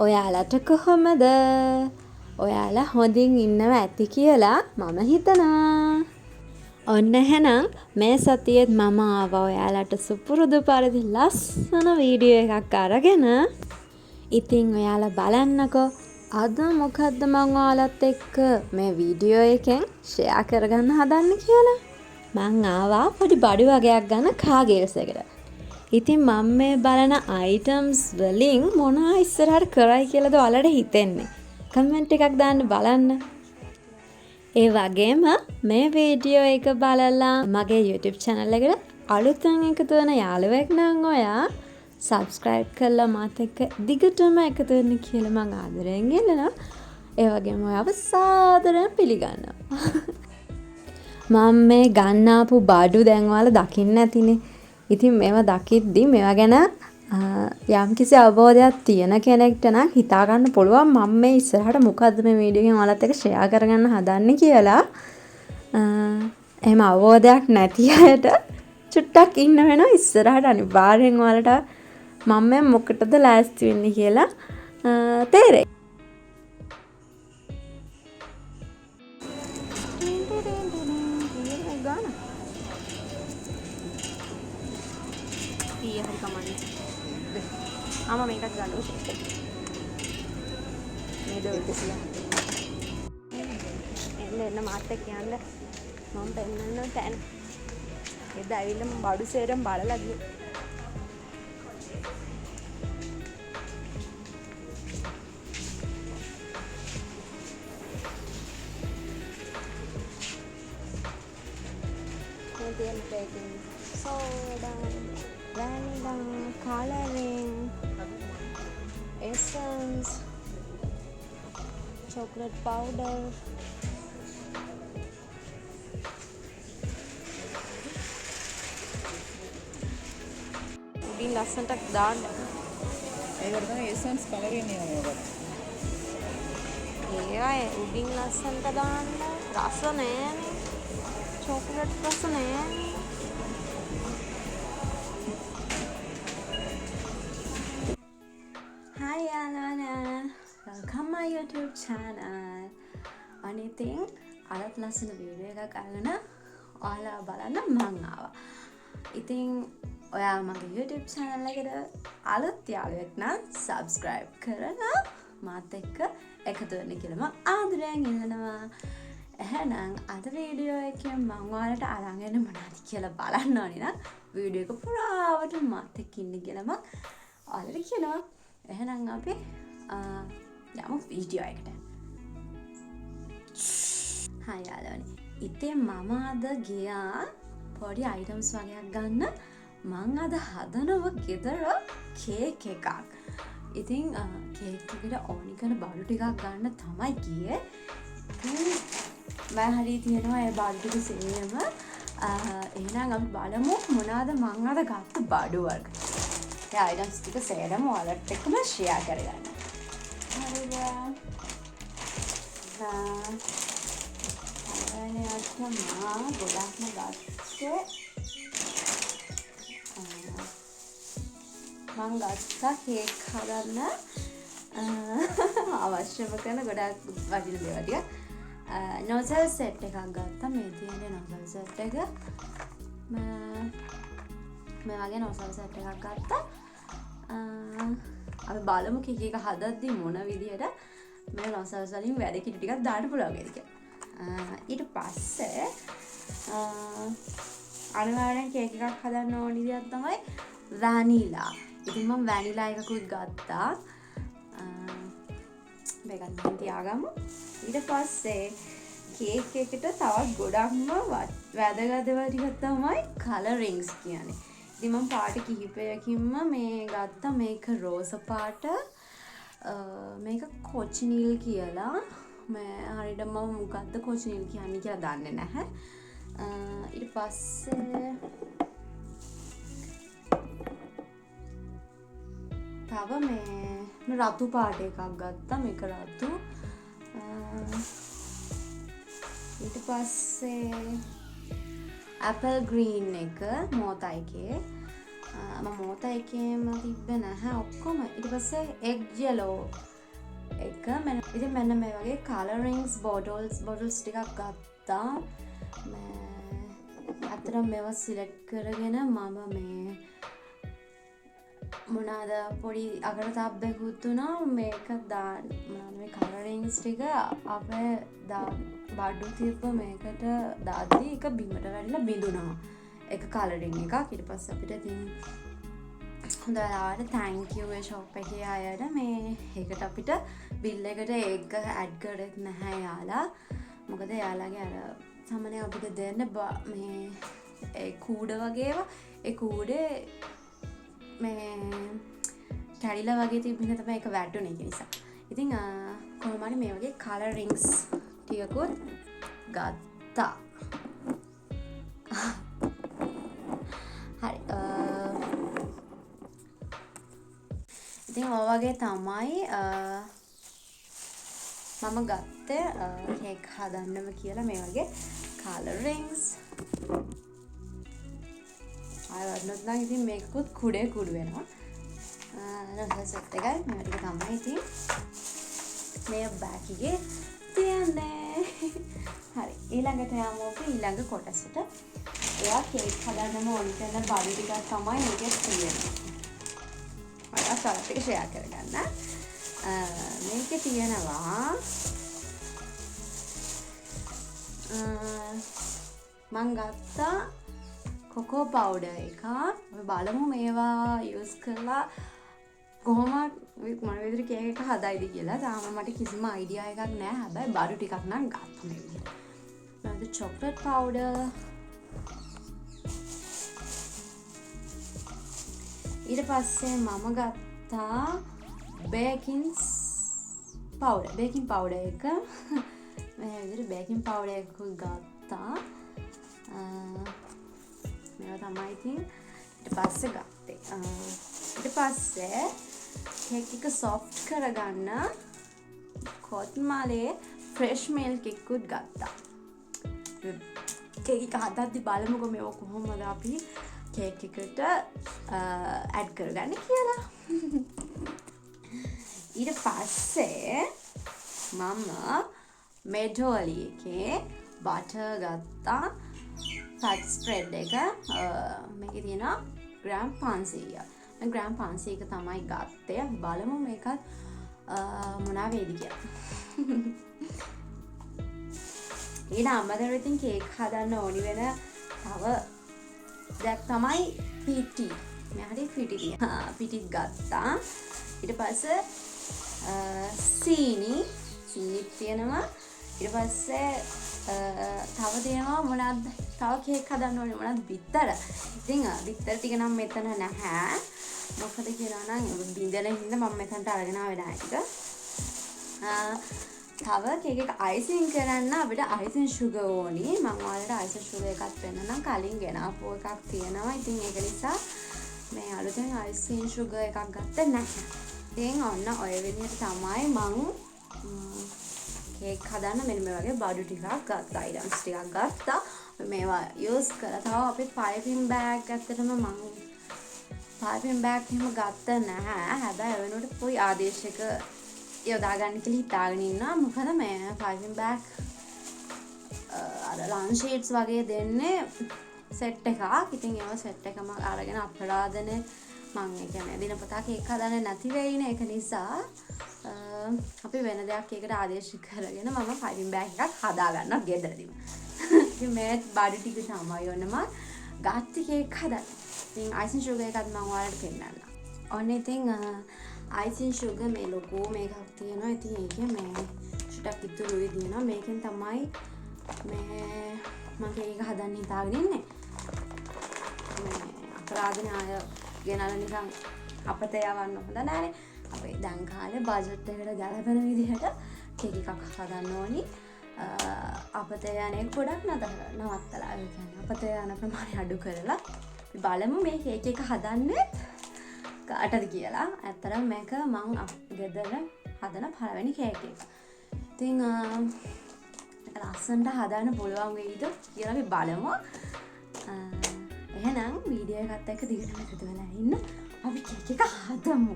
ඔයාලට කොහොමද? ඔයාලා හොඳින් ඉන්නව ඇති කියලා මම හිතනවා. ඔන්න එහෙනම් මේ සතියේත් මම ආවා ඔයාලට සුපුරුදු පරිදි ලස්සන වීඩියෝ එකක් අරගෙන. ඉතින් ඔයාලා බලන්නකෝ අද මොකද්ද මම ඔයාලත් එක්ක මේ වීඩියෝ එකෙන් ෂෙයා කරගන්න හදන්නේ කියලා. මං ආවා පොඩි බඩු වගයක් ගන්න කාගේල්ස් එකට. ඉතින් මම මේ බලන අයිටම්ස් වලින් මොනවා ඉස්සරහට කරයි කියලාද ඔයාලට හිතෙන්නේ? කමෙන්ට් එකක් දාන්න බලන්න. ඒ වගේම මේ වීඩියෝ එක බලලා මගේ YouTube channel එකට අලුතෙන් එකතු වෙන යාළුවෙක් නම් ඔයා subscribe කරලා මාත් එක්ක දිගටම එකතු වෙන්න කියලා මං ආදරයෙන් ඉල්ලනවා. ඒ වගේම ඔයාව සාදරයෙන් පිළිගන්නවා. මම මේ ගන්නාපු බඩු දැන් ඔයාලා දකින්න ඇතිනේ. ඉතින් මේවා දකිද්දි මේවා ගැන යම්කිසි අවබෝධයක් තියෙන කෙනෙක්ට නම් හිතා ගන්න පුළුවන් මම මේ ඉස්සරහට මොකද්ද මේ වීඩියෝ එකෙන් ඔයාලත් එක්ක ෂෙයා කරගන්න හදන්නේ කියලා. එහෙම අවබෝධයක් නැති අයට චුට්ටක් ඉන්න වෙනවා ඉස්සරහට අනිවාර්යෙන් ඔයාලට මම මේ මොකටද ලෑස්ති වෙන්නේ කියලා තේරෙයි. ආම මේකත් ගන්න ඕනේ. මේ දොල් 200. එන්න මාත් එක්ක යන්න. මම පෙන්නන්න තැන. එද ඇවිල්ලා මම බඩු සේරම බලලා ගියේ. මේ දෙන්න baking soda, vanilla, coloring, essence, chocolate powder, උඩින් ලස්සනට දාන්න. ඒකට තමයි essence coloring එනවා. ඒවා උඩින් ලස්සනට දාන්න. රස නෑනේ. chocolate රස නෑනේ. Hi Alana, welcome my YouTube channel. අනිතින් අලත් ලස්සන වීඩියෝ එකක් අරගෙන ඔයාලා බලන්න මං ආවා. ඉතින් ඔයා මගේ YouTube channel එකට අලුත් යාළුවෙක් නම් subscribe කරලා මාත් එක්ක එකතු වෙන්න කියලා මම ආදරයෙන් ඉල්ලනවා. එහෙනම් අද වීඩියෝ එකෙන් මම ඔයාලට අරන් එන්නේ මොනවද කියලා බලන්න ඕනේ නම් වීඩියෝ එක පුරාවට මාත් එක්ක ඉන්න කියලා මම ඔයාලට කියනවා. එහෙනම් අපි යමු වීඩියෝ එකට. හායි යාළුවනේ. ඉතින් මම අද ගියා පොඩි අයිටම්ස් වගේක් ගන්න. මං අද හදනවා ගෙදර කේක් එකක්. ඉතින් කේක් එකට ඕනි කරන බඩු ටිකක් ගන්න තමයි ගියේ. මම හරිය තියනවා ඒ බඩු ටික සේරම. එහෙනම් අපි බලමු මොනවාද මං අද ගත්ත බඩු වර්ග. ඒ අයිටම්ස් ටික සේරම ඔයාලට එක්කම ෂෙයා කරගන්න. හරිද? ගොඩක්ම ගත්තේ මං ගත්තා කේක් හදන්න අවශ්‍යම කරන ගොඩක් වටින දේවල් ටික. නොසල් සෙට් එකක් ගත්තා. මේ තියෙන නොසල් සෙට් එක මේ වගේ නොසල් සෙට් එකක් ගත්තා. අපි බලමු කේක් එක හදද්දි මොන විදියට මේ නොසල්ස් වලින් වැඩ කිටි ටිකක් දාන්න පුළුවන් කියලා. ඊට පස්සේ අනිවාර්යෙන් කේක් එකක් හදන්න ඕනි දෙයක් තමයි වැනිලා. ඉතින් මම වැනිලා එකකුත් ගත්තා. මේකත් මම තියාගමු. ඊට පස්සේ කේක් එකට තවත් ගොඩක්ම වැදගත් දේවල් ටිකක් තමයි කලරින්ග්ස් කියන්නේ. ඉතින් මම පාට කිහිපයකින්ම මේ ගත්තා. මේක රෝස පාට, මේක කොචිනිල් කියලා. මේ හරියට මම මොකද්ද කොචිනිල් කියන්නේ කියලා දන්නේ නැහැ. ඊට පස්සේ තව මේ රතු පාට එකක් ගත්තා. මේක රතු. ඊට පස්සේ ඇපල් ග්‍රීන් එක මෝතයිකේ. මම මෝතා එකේම තිබ්බ නැහැ ඔක්කොම. ඊට පස්සේ එග් යෙලෝ එක ඉතින් මෙන්න මේ වගේ කලරින්ග්ස් බොටල්ස් ටිකක් ගත්තා. අතරම මේවා සිලෙක්ට් කරගෙන මම මේ මොනාද පොඩි අගට තබ්බෙකුත් වුණා මේක දාන්න මොනාද මේ කලරින්ග්ස් ටික අපේ බඩු තිබ්බ මේකට දාද්දී එක බිමට වැටිලා බිඳුණා. එක කලරින් එකක්. ඊට පස්සේ අපිට ඉතින් හොඳ වෙලාවට thank you ඒ shop එකේ අයට මේ ඒකට අපිට බිල් එකට ඒක ඇඩ් කරෙත් නැහැ යාලා. මොකද යාලාගේ අර සාමාන්‍යයෙන් අපිට දෙන්න මේ ඒ කූඩ වගේවා ඒ කූඩේ මේ කැඩිලා වගේ තිබුණ තමයි ඒක වැටුනේ ඒක නිසා. ඉතින් කොහොම හරි මේ වගේ කලර් රින්ග්ස් ටිකකුත් ගත්තා. හරි ඉතින් ඔය වගේ තමයි මම ගත්තේ කේක් හදන්නම කියලා මේ වගේ කලර් රින්ග්ස්. අයවන්නොත් නම් ඉතින් මේකකුත් කුඩේ කුඩු වෙනවා. සෙට් එකයි මේ ටික තමයි ඉතින් මේ බෑග් එකේ තියන්නේ. හරි ඊළඟට යමු අපි ඊළඟ කොටසට. එයා කේක් හදන්නම ඕනි කරන බඩු ටිකක් තමයි මේකේ තියෙන්නේ. මම සලත් එක ෂෙයා කරගන්න. මේකේ තියෙනවා මං ගත්තා කොකෝ පවුඩර් එක. අපි බලමු මේවා යූස් කරලා කොහොමද මොන විදිහට කේක් එක හදයිද කියලා. තාම මට කිසිම අයිඩියා එකක් නැහැ. හැබැයි බඩු ටිකක් නම් ගත්තා මේ විදිහට. මම චොක්ලට් පවුඩර් ඊට පස්සේ මම ගත්තා බේකින් පවුඩර් එක. මේ විදිහට බේකින් පවුඩර් එකක් ගත්තා. මේවා තමයි ඉතින් ඊට පස්සේ ගත්තේ. ඊට පස්සේ කේක් එක සොෆ්ට් කරගන්න කොත්මලේ ෆ්‍රෙෂ් මිල්ක් එකකුත් ගත්තා. කේක් එක හදද්දි බලමුකෝ මේවා කොහොමද අපි කේක් එකට ඇඩ් කරගන්නේ කියලා. ඊට පස්සේ මම මෙඩෝලි එකේ බටර් ගත්තා. ෆැට් ස්ප්‍රෙඩ් එක මේකේ තියෙනවා ග්‍රෑම් 500ක්. මම ග්‍රෑම් 500ක තමයි ගත්තේ. බලමු මේකත් මොනවා වේද කියලා. ඊට අම්මදර ඉතින් කේක් හදන්න ඕනි වෙන තව දෙයක් තමයි පිටි. මෙහාට පිටි තියෙනවා. පිටිත් ගත්තා. ඊට පස්සේ සීනිත් තියෙනවා. ඊට පස්සේ තව තියෙනවා මොනවද? තව කේක් හදන්න ඕනේ මොනවද? බිත්තර. ඉතින් බිත්තර ටික නම් මෙතන නැහැ. මොකද කියලා නම් බින්දෙන හින්දා මම මෙතනට අරගෙන ආවේ නැහැ. තව කේක් එක අයිසිං කරන්න අපිට අයිසිං සුගර් ඕනි. මම ඔයාලට අයිසිං සුගර් එකක් පෙන්නනම් කලින් ගෙනාපු එකක් තියෙනවා. ඉතින් ඒක නිසා මේ අලුතෙන් අයිසිං සුගර් එකක් ගත්තේ නැහැ. ඉතින් ඔන්න ඔය විදිහට තමයි මම කේක් හදන්න මෙන්න මේ වගේ බඩු ටිකක් ගත්තා. අයිටම්ස් ටිකක් ගත්තා. මේවා යූස් කරලා තව අපි පයිපින් බෑග් ඇත්තටම මම පයිපින් බෑග් එහෙම ගත්ත නැහැ. හැබැයි ඒ වෙනුවට පොයි ආදේශයක යොදා ගන්න කියලා හිතාගෙන ඉන්නවා. මොකද මේ පයිපින් බෑග් අර ලන්ච් ෂීට්ස් වගේ දෙන්නේ සෙට් එකක්. ඉතින් ඒවා සෙට් එකම අරගෙන අපරාධනේ මම ඒ කියන්නේ දිනපතා කේක් හදන්නේ නැති වෙයිනේ. ඒක නිසා අපි වෙන දෙයක් ඒකට ආදේශ කරගෙන මම පයිපින් බෑග් එකක් හදා ගන්නවා ගෙදරදීම. ඉතින් මේ බඩු ටික තමයි ඔන්න මම ගත්ත කේක් හදන්න. ඉතින් අයිසිං සුගර් එකත් මම ඔයාලට පෙන්නන්නම්. ඔන්න ඉතින් අයිසිං සුගර් මේ ලොකෝ මේකක් තියෙනවා. ඉතින් ඒකේ මේ ටිකක් ඉතුරුයි තියෙනවා. මේකෙන් තමයි මේ මම කේක් හදන්න හිතාගෙන ඉන්නේ. මේ අපරාධනේ ආය ගෙනල්ලා නිකන් අපතේ යවන්න හොඳ නෑනේ. අපි දැන් කාලේ බජට් එකට ගැලපෙන විදිහට කේක් එකක් හදන්න ඕනි. අපතේ යන එක ගොඩක් නවත්තලා. ඒ කියන්නේ අපතේ යන ප්‍රමාණය අඩු කරලා අපි බලමු මේ කේක් එක හදන්නේ කාටද කියලා. ඇත්තටම මේක මම ගෙදර හදන පළවෙනි කේක් එක. ඉතින් ලස්සනට හදන්න පුළුවන් වෙයිද කියලා අපි බලමු. එහෙනම් වීඩියෝ එකත් එක්ක දිගටම එකතු වෙලා ඉන්න. අපි කේක් එක හදමු.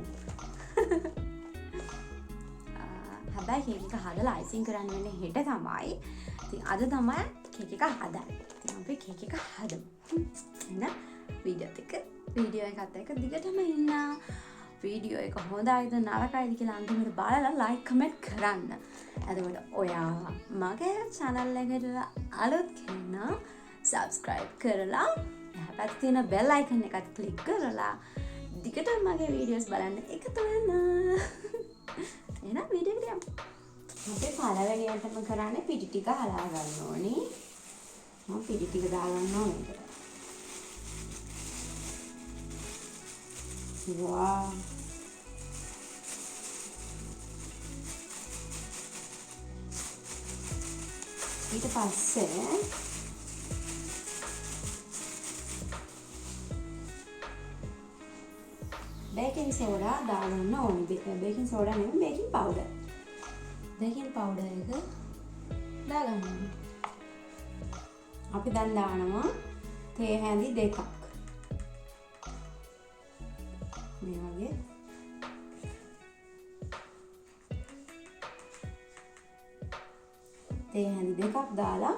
හැබැයි කේක් එක හදලා අයිසිං කරන්න වෙන්නේ හෙට තමයි. ඉතින් අද තමයි කේක් එක හදන්නේ. ඉතින් අපි කේක් එක හදමු. එහෙනම් වීඩියෝ එකත් එක්ක දිගටම ඉන්න. වීඩියෝ එක හොඳයිද නරකයිද කියලා අන්තිමට බලලා ලයික් කමෙන්ට් කරන්න. එතකොට ඔයා මගේ channel එකට අලුත් කෙනා subscribe කරලා එහා පැත්තේ තියෙන bell icon එකත් click කරලා දිගටම මගේ වීඩියෝස් බලන්න එකතු වෙන්න. එහෙනම් වීඩියෝ එකට යමු. අපි පළවෙනියටම කරන්නේ පිටි ටික හලා ගන්න ඕනේ. මම පිටි ටික දාගන්න ඕනේ. Wow. ඊට පස්සේ බේකින් සෝඩා දාගන්න ඕනේ. බේකින් සෝඩා නෙමෙයි බේකින් පවුඩර්. බේකින් පවුඩර් එක දාගන්න ඕනේ. අපි දැන් දානවා තේ හැඳි 2ක්. මේ වගේ තේ හැඳි 2ක් දාලා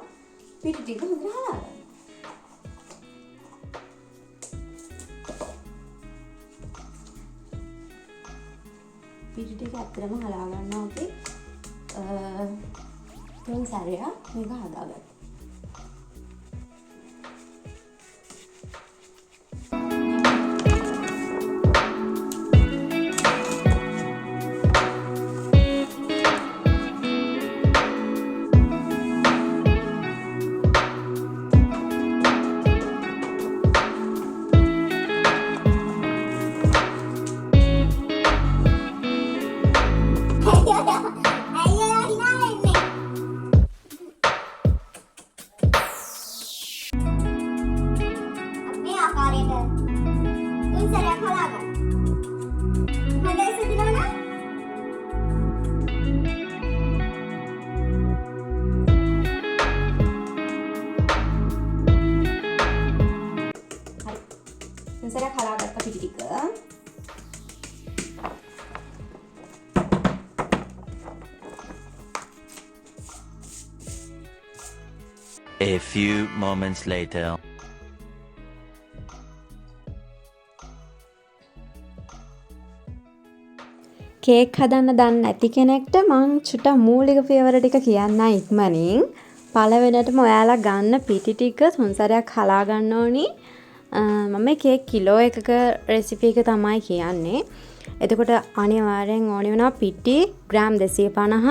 පිටි ටික හොඳට හලා ගන්න. පිටි ටික ඇත්තටම හලා ගන්නවා අපි 3 සැරයක් මේක හදාගන්න. සැරයක් හලාගත්ත පිටි ටික A few moments later. Cake හදන්න දන්නේ නැති කෙනෙක්ට මං චුට්ටක් මූලික පියවර ටික කියන්න ඉක්මනින්. පළවෙනියටම ඔයාලා ගන්න පිටි ටික 3 සැරයක් හලා ගන්න ඕනි. මම කේක් කිලෝ එකක රෙසිපි එක තමයි කියන්නේ. එතකොට අනිවාර්යෙන් ඕනි වෙනවා පිටි ග්‍රෑම් 250ක්,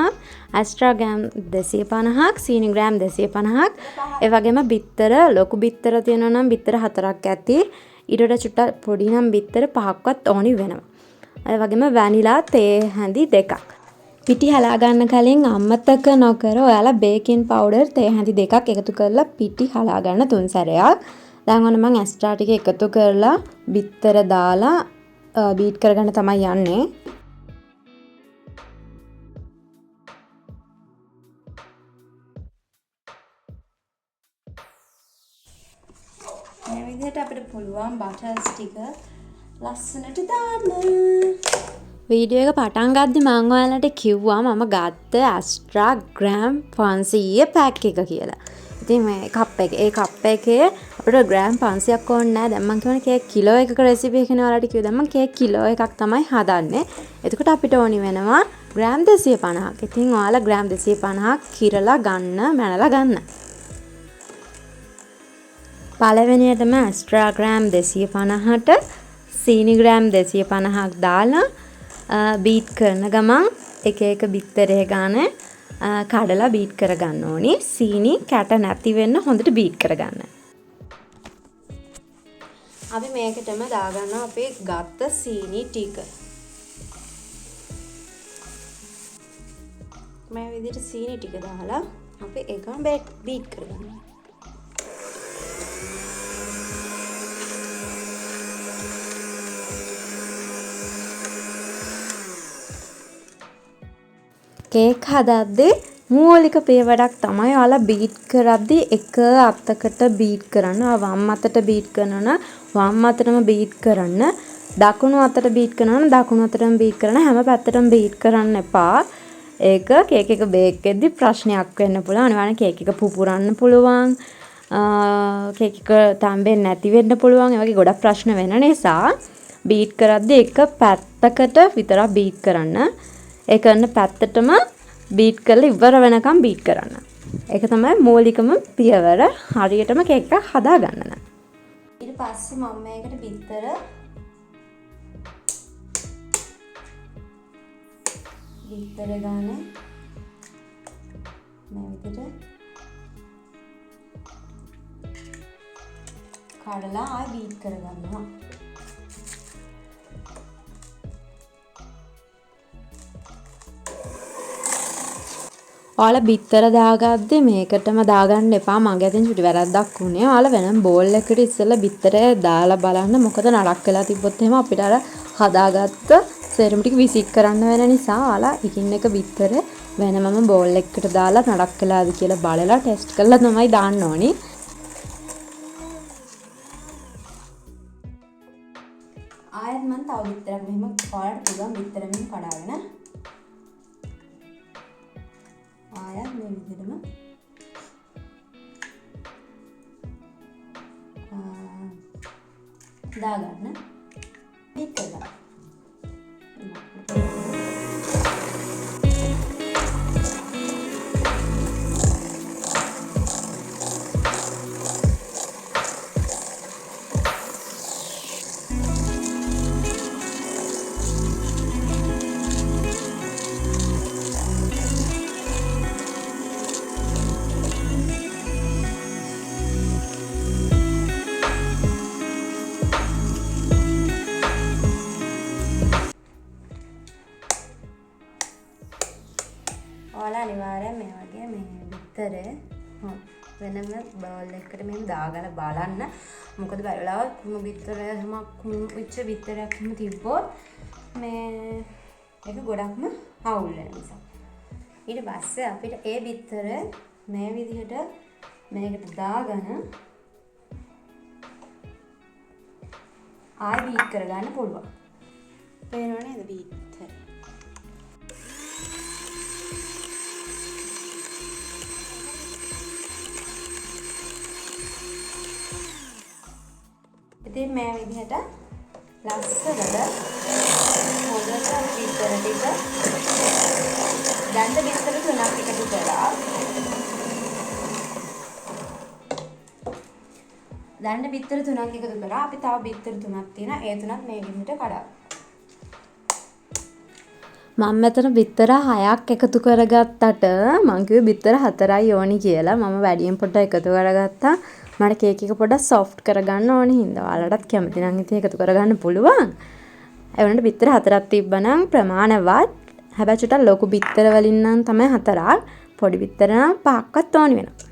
ඇස්ට්‍රා ග්‍රෑම් 250ක්, සීනි ග්‍රෑම් 250ක්, ඒ වගේම බිත්තර ලොකු බිත්තර තියෙනවා නම් බිත්තර 4ක් ඇති. ඊට වඩා චුට්ටක් පොඩි නම් බිත්තර 5ක්වත් ඕනි වෙනවා. ඒ වගේම වැනිලා තේ හැඳි 2ක්. පිටි හලා ගන්න කලින් අමතක නොකර ඔයාලා බේකින් පවුඩර් තේ හැඳි 2ක් එකතු කරලා පිටි හලා ගන්න 3 සැරයක්. දැන් ඔන්න මම ඇස්ට්‍රා ටික එකතු කරලා බිත්තර දාලා බීට් කරගන්න තමයි යන්නේ. මේ විදිහට අපිට පුළුවන් බටර්ස් ටික ලස්සනට දාන්න. වීඩියෝ එක පටන් ගද්දි මම ඔයාලට කිව්වා මම ගත්ත ඇස්ට්‍රා ග්‍රෑම් 500 පැක් එක කියලා. ඉතින් මේ කප් එකේ අපිට ග්‍රෑම් 500ක් ඕනේ නැහැ. දැන් මම කියන්නේ කේක් කිලෝ එකක රෙසිපි එකනේ ඔයාලට කිව්වා. දැන් මම කේක් කිලෝ එකක් තමයි හදන්නේ. එතකොට අපිට ඕනි වෙනවා ග්‍රෑම් 250ක්. ඉතින් ඔයාලා ග්‍රෑම් 250ක් කිරලා ගන්න, මැනලා ගන්න. පළවෙනියටම ඇස්ට්‍රා ග්‍රෑම් 250ට සීනි ග්‍රෑම් 250ක් දාලා බීට් කරන ගමන් එක එක බිත්තරේ ගාන කඩලා බීට් කරගන්න ඕනි. සීනි කැට නැති වෙන්න හොඳට බීට් කරගන්න. අපි මේකටම දාගන්නවා අපි ගත්ත සීනි ටික. මේ විදිහට සීනි ටික දාලා අපි ඒකම බීට් කරගන්නවා. කේක් හදද්දී මූලික පියවරක් තමයි ඔයාලා බීට් කරද්දී එක අතකට බීට් කරන්න. වම් අතට බීට් කරනවා වම් අතටම බීට් කරන්න. දකුණු අතට බීට් කරනවා දකුණු අතටම බීට් කරන්න. හැම පැත්තටම බීට් කරන්න එපා. ඒක කේක් එක බේක් වෙද්දී ප්‍රශ්නයක් වෙන්න පුළුවන්. අනිවාර්යෙන් කේක් එක පුපුරන්න පුළුවන්. කේක් එක තම්බෙන්නේ නැති වෙන්න පුළුවන්. ඒ වගේ ගොඩක් ප්‍රශ්න වෙන නිසා බීට් කරද්දී එක පැත්තකට විතරක් බීට් කරන්න. ඒ කරන පැත්තටම බීට් කරලා ඉවර වෙනකම් බීට් කරන්න. ඒක තමයි මූලිකම පියවර. හරියටම කේක් එක හදා ගන්න නම්. ඊට පස්සේ මම මේකට බිත්තර ගාන මේ විදිහට කඩලා ආයෙ බීට් කරගන්නවා. ඔයාලා බිත්තර දාගද්දි මේකටම දාගන්න එපා. මගේ අතින් චුටි වැරද්දක් වුණේ. ඔයාලා වෙනම බෝල් එකකට ඉස්සෙල්ලා බිත්තර දාලා බලන්න. මොකද නරක් වෙලා තිබ්බොත් එහෙම අපිට අර හදාගත්ත සේරම ටික විසික් කරන්න වෙන නිසා ඔයාලා එකින් එක බිත්තර වෙනමම බෝල් එකකට දාලා නරක් වෙලාද කියලා බලලා ටෙස්ට් කරලා තමයි දාන්න ඕනි. ආයෙත් මම තව බිත්තරක් මෙහෙම ඔයාලට පුළුවන් බිත්තරෙන් කඩාගෙන ආයෙත් මේ විදිහටම දාගන්න බීට් කරගන්න. ඔයාලා අනිවාර්යෙන් මේ වගේ මේ බිත්තර වෙනම බෝල් එකකට මෙහෙම දාගෙන බලන්න. මොකද බලලා කුණු බිත්තර හැම කුණු වෙච්ච බිත්තරයක් හිම තිබ්බොත් මේ ඒක ගොඩක්ම අවුල් වෙන නිසා. ඊට පස්සේ අපිට ඒ බිත්තර මේ විදිහට මේකට දාගෙන ආයෙ බීට් කරගන්න පුළුවන්. පේනව නේද බීට්? ඉතින් මේ විදිහට ලස්සනට හොඳට බිත්තර ටික දැන් බිත්තර තුනක් එකතු කරලා අපි තව බිත්තර තුනක් තියෙනවා. ඒ තුනත් මේ විදිහට කඩා. මම මෙතන බිත්තර 6ක් එකතු කරගත්තට මං කිව්වේ බිත්තර 4යි ඕනි කියලා. මම වැඩියෙන් පොඩ්ඩක් එකතු කරගත්තා. මට කේක් එක පොඩ්ඩක් සොෆ්ට් කරගන්න ඕනේ හින්දා. ඔයාලටත් කැමති නම් ඉතින් එකතු කරගන්න පුළුවන්. ඒ වුණාට බිත්තර 4ක් තිබ්බනම් ප්‍රමාණවත්. හැබැයි චුට්ටක් ලොකු බිත්තර වලින් නම් තමයි 4ක්. පොඩි බිත්තර නම් 5ක්වත් ඕනි වෙනවා.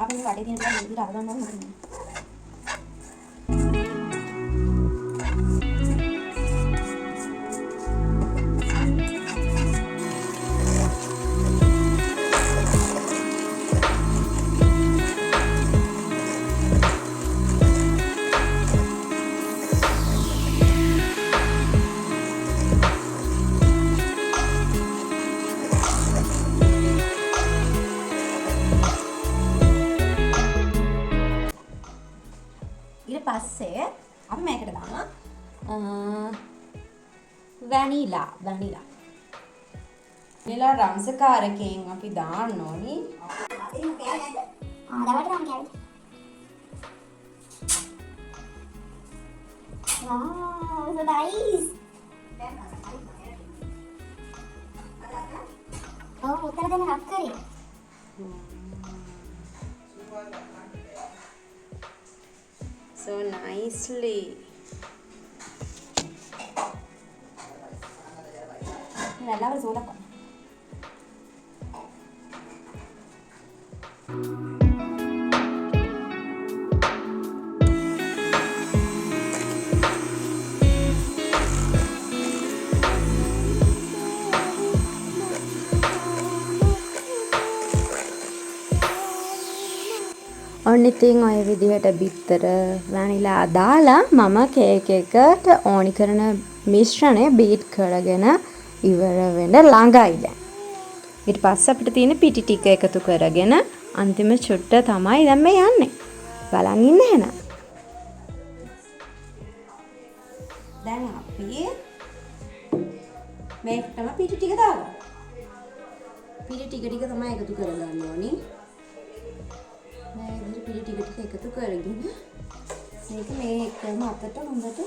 අපි මේ වටේ තියෙන දේ විදිහට අරගන්න ඕනේ. අපි මේකට දානවා වැනිලා රම්සකාරකයෙන් අපි දාන්න ඕනි. Wow, so nice. Oh, uttara dena rab kare. So nicely. Nalla soda kon. ඔන්න ඉතින් ඔය විදිහට බිත්තර වැනිලා දාලා මම කේක් එකට ඕනි කරන මිශ්‍රණය බීට් කරගෙන ඉවර වෙන්න ළඟයි දැන්. ඊට පස්සේ අපිට තියෙන පිටි ටික එකතු කරගෙන අන්තිම චුට්ට තමයි දැන් මේ යන්නේ. බලන් ඉන්න එහෙනම්. දැන් අපි මේකටම පිටි ටික දාගමු. පිටි ටික තමයි එකතු කරගන්න ඕනි. පිටි ටික එකතු කරගෙන මේක මේ එකම අතට හොඳට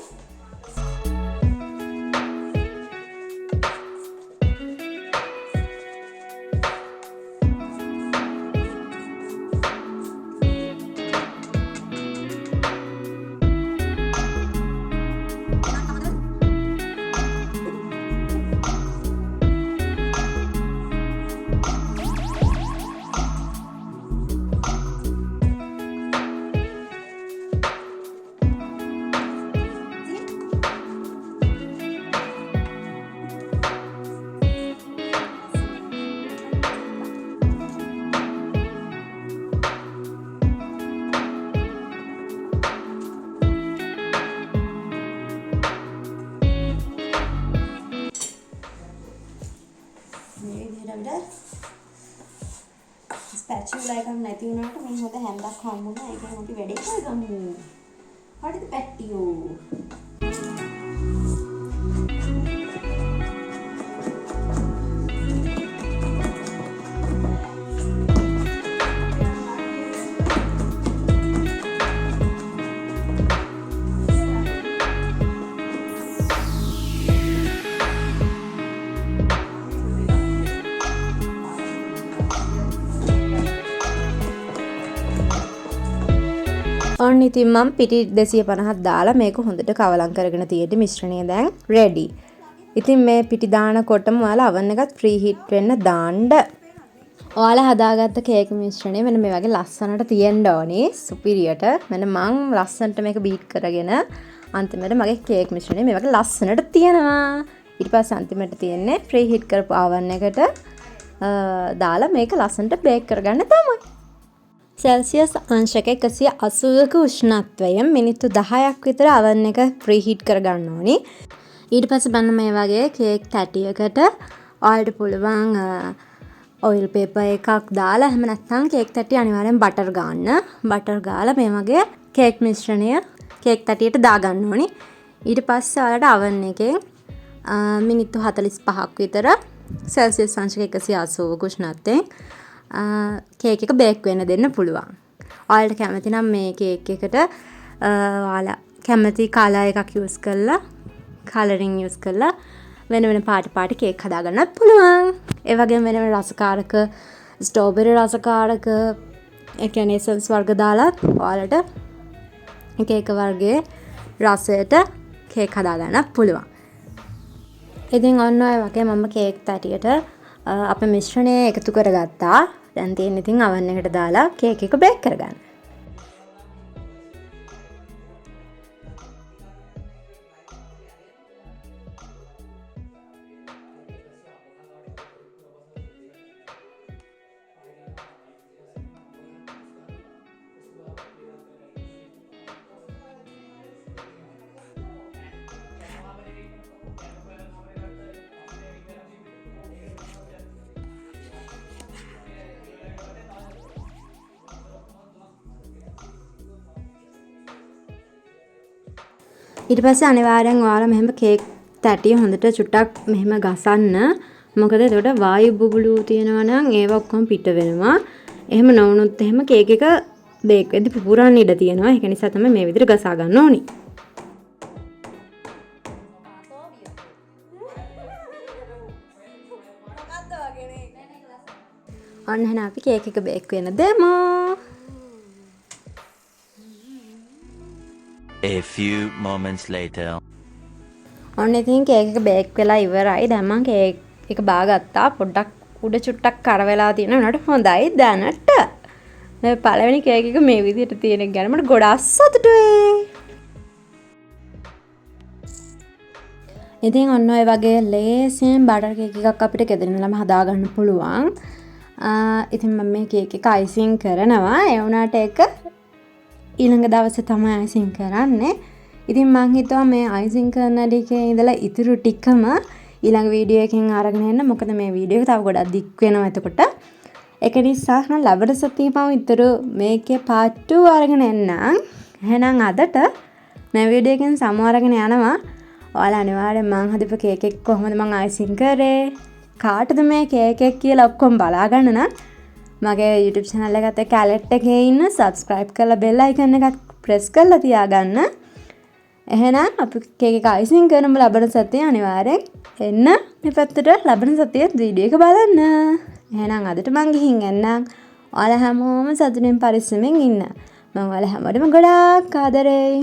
ස්පැචුලා එකක් නැති වුණාට මේ හොඳ හැන්දක් හම්බුණා. ඒකෙන් අපි වැඩේ කරගමු. හරිද පැට්ටියෝ? ඔන්න ඉතින් මම පිටි 250ක් දාලා මේක හොඳට කවලම් කරගෙන තියෙද්දි මිශ්‍රණය දැන් රෙඩි. ඉතින් මේ පිටි දානකොටම ඔයාලා oven එකත් ප්‍රී හීට් වෙන්න දාන්න. ඔයාලා හදාගත්ත කේක් මිශ්‍රණය මෙන්න මේ වගේ ලස්සනට තියෙන්න ඕනේ සුපිරියට. මෙන්න මං ලස්සනට මේක බීට් කරගෙන අන්තිමට මගේ කේක් මිශ්‍රණය මේ වගේ ලස්සනට තියෙනවා. ඊට පස්සේ අන්තිමට තියෙන්නේ ප්‍රී හීට් කරපු oven එකට දාලා මේක ලස්සනට බේක් කරගන්න තමයි. සෙල්සියස් අංශක 180ක උෂ්ණත්වයෙන් මිනිත්තු 10ක් විතර oven එක ප්‍රීහීට් කරගන්න ඕනි. ඊට පස්සේ බලන්න මේ වගේ කේක් තැටියකට ඔයාලට පුළුවන් ඔයිල් පේපර් එකක් දාලා එහෙම නැත්නම් කේක් තැටිය අනිවාර්යෙන් බටර් ගන්න. බටර් ගාලා මේ වගේ කේක් මිශ්‍රණය කේක් තැටියට දාගන්න ඕනි. ඊට පස්සේ ඔයාලට oven එකෙන් මිනිත්තු 45ක් විතර සෙල්සියස් අංශක 180ක උෂ්ණත්වයෙන් කේක් එක බේක් වෙන්න දෙන්න පුළුවන්. ඔයාලට කැමති නම් මේ කේක් එකට ඔයාලා කැමති කලර් එකක් යූස් කරලා කලරින් යූස් කරලා වෙන වෙන පාටි කේක් හදාගන්නත් පුළුවන්. ඒ වගේම වෙන වෙන රසකාරක ස්ට්‍රෝබෙරි රසකාරක ඒ කියන්නේ එසන්ස් වර්ග දාලා ඔයාලට එක එක වර්ගයේ රසයට කේක් හදාගන්නත් පුළුවන්. ඉතින් ඔන්න ඔය වගේ මම කේක් තැටියට අපේ මිශ්‍රණය එකතු කරගත්තා. දැන් තියෙන ඉතින් oven එකට දාලා කේක් එක බේක් කරගන්න. ඊට පස්සේ අනිවාර්යෙන් ඔයාලා මෙහෙම කේක් තැටිය හොඳට චුට්ටක් මෙහෙම ගසන්න. මොකද එතකොට වායු බුබුලු තියෙනවා නම් ඒවා ඔක්කොම පිට වෙනවා. එහෙම නොවුනොත් එහෙම කේක් එක බේක් වෙද්දි පුපුරන්න ඉඩ තියෙනවා. ඒක නිසා තමයි මේ විදිහට ගසා ගන්න ඕනි. ඔන්න එහෙනම් අපි කේක් එක බේක් වෙන දෙමු. A few moments later. ඔන්න ඉතින් කේක් එක බේක් වෙලා ඉවරයි. දැන් මම කේක් එක බාගත්තා. පොඩ්ඩක් උඩ චුට්ටක් කර වෙලා තියෙනවා. උනට හොඳයි දැනට. මේ පළවෙනි කේක් එක මේ විදිහට තියෙන එක ගැන මට ගොඩාක් සතුටුයි. ඉතින් ඔන්න ඔය වගේ ලේසියෙන් බටර් කේක් එකක් අපිට ගෙදරින් ළම හදාගන්න පුළුවන්. ඉතින් මම මේ කේක් එක අයිසිං කරනවා. ඒ වුණාට ඒක ඊළඟ දවසේ තමයි අයිසිං කරන්නේ. ඉතින් මං හිතුවා මේ අයිසිං කරන ටිකේ ඉඳලා ඉතුරු ටිකම ඊළඟ වීඩියෝ එකෙන් අරගෙන එන්න. මොකද මේ වීඩියෝ එක තව ගොඩක් දික් වෙනවා එතකොට. ඒක නිසා නම් ලබන සතියේ මම ඉතුරු මේකේ part 2 අරගෙන එන්නම්. එහෙනම් අදට මේ වීඩියෝ එකෙන් සමු අරගෙන යනවා. ඔයාලා අනිවාර්යෙන් මං හදපු කේක් එක කොහොමද මං අයිසිං කරේ? කාටද මේ කේක් එක කියලා ඔක්කොම බලා ගන්න නම් මගේ YouTube channel එකත් එක්ක alert එකේ ඉන්න subscribe කරලා bell icon එකත් press කරලා තියාගන්න. එහෙනම් අපි කේක් එක අයිසිං කරනම ලබන සතියේ අනිවාර්යෙන් එන්න මේ පැත්තට ලබන සතියේ වීඩියෝ එක බලන්න. එහෙනම් අදට මං ගිහින් එන්නම්. ඔයාලා හැමෝම සතුටින් පරිස්සමෙන් ඉන්න. මම ඔයාලා හැමෝටම ගොඩාක් ආදරෙයි.